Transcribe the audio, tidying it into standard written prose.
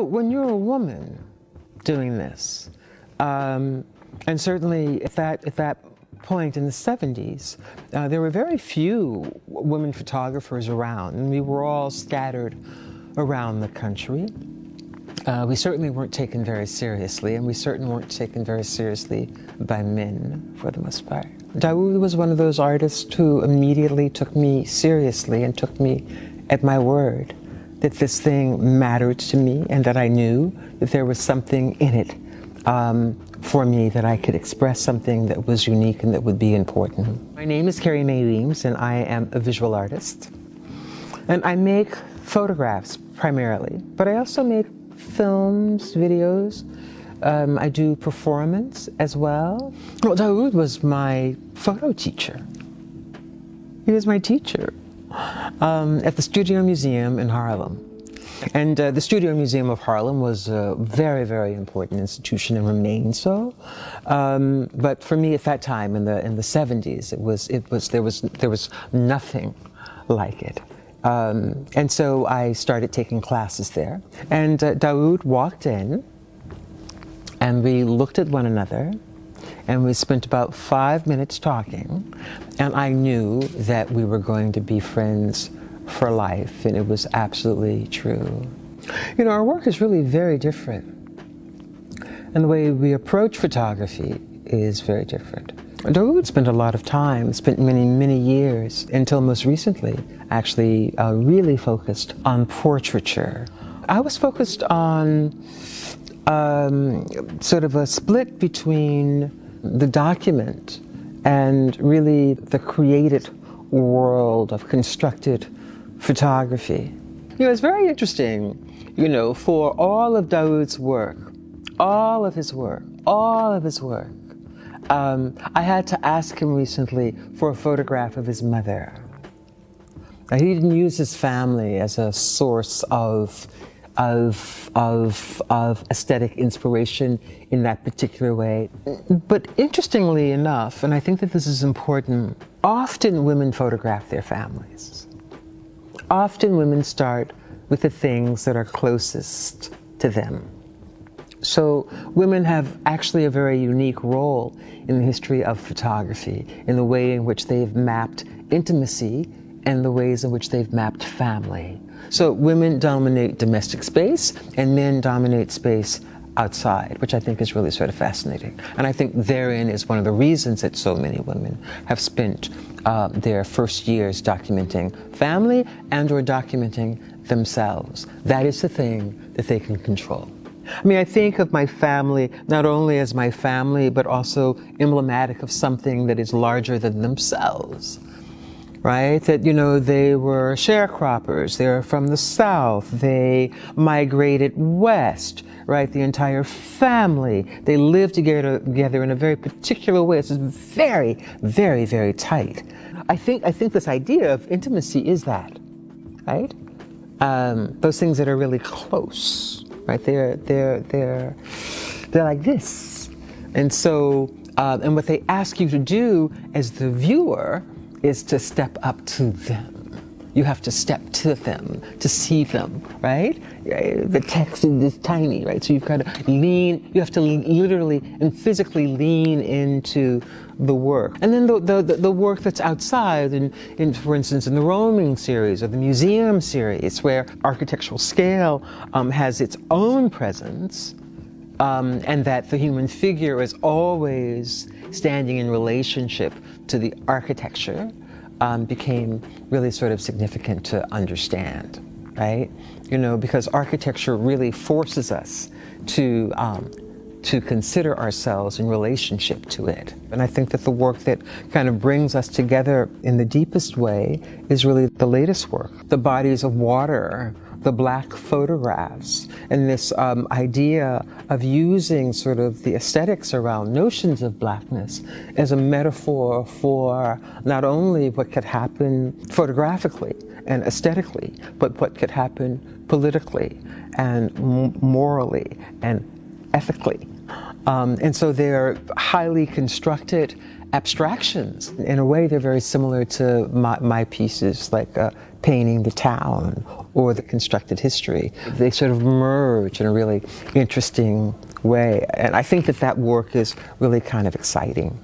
when you're a woman doing this, and certainly at that point in the 70s, there were very few women photographers around, and we were all scattered around the country. We certainly weren't taken very seriously, and we certainly weren't taken very seriously by men, for the most part. Dawoud was one of those artists who immediately took me seriously and took me at my word that this thing mattered to me and that I knew that there was something in it for me, that I could express something that was unique and that would be important. My name is Carrie Mae Weems, and I am a visual artist. And I make photographs primarily, but I also make films, videos. I do performance as well. Well, Dawoud was my photo teacher. He was my teacher at the Studio Museum in Harlem. And the Studio Museum of Harlem was a very, very important institution and remains so. But for me at that time, in the 70s, there was nothing like it. And so I started taking classes there. And Dawoud walked in, and we looked at one another, and we spent about 5 minutes talking, and I knew that we were going to be friends for life, and it was absolutely true. You know, our work is really very different, and the way we approach photography is very different. Dawoud spent a lot of time, spent many, many years, until most recently, actually really focused on portraiture. I was focused on sort of a split between the document and really the created world of constructed photography. You know, it's very interesting, you know, for all of Dawoud's work, all of his work, I had to ask him recently for a photograph of his mother. Now, he didn't use his family as a source of aesthetic inspiration in that particular way. But interestingly enough, and I think that this is important, often women photograph their families. Often women start with the things that are closest to them. So women have actually a very unique role in the history of photography, in the way in which they've mapped intimacy and the ways in which they've mapped family. So women dominate domestic space and men dominate space outside, which I think is really sort of fascinating. And I think therein is one of the reasons that so many women have spent their first years documenting family and or documenting themselves. That is the thing that they can control. I mean, I think of my family not only as my family, but also emblematic of something that is larger than themselves, right? That, you know, they were sharecroppers, they're from the South, they migrated west, right? The entire family, they lived together in a very particular way. It's very, very, very tight. I think this idea of intimacy is that, right? Those things that are really close, right? They're like this. And so, and what they ask you to do as the viewer is to step up to them. You have to step to them to see them, right? The text is this tiny, right? So you've got to lean, you have to literally and physically lean into the work. And then the work that's outside, in for instance, in the roaming series or the museum series, where architectural scale has its own presence, and that the human figure is always standing in relationship to the architecture, became really sort of significant to understand, right? You know, because architecture really forces us to consider ourselves in relationship to it. And I think that the work that kind of brings us together in the deepest way is really the latest work, the bodies of water, the black photographs, and this idea of using sort of the aesthetics around notions of blackness as a metaphor for not only what could happen photographically and aesthetically, but what could happen politically and morally and ethically. And so they're highly constructed abstractions. In a way, they're very similar to my pieces, like Painting the Town or The Constructed History. They sort of merge in a really interesting way. And I think that work is really kind of exciting.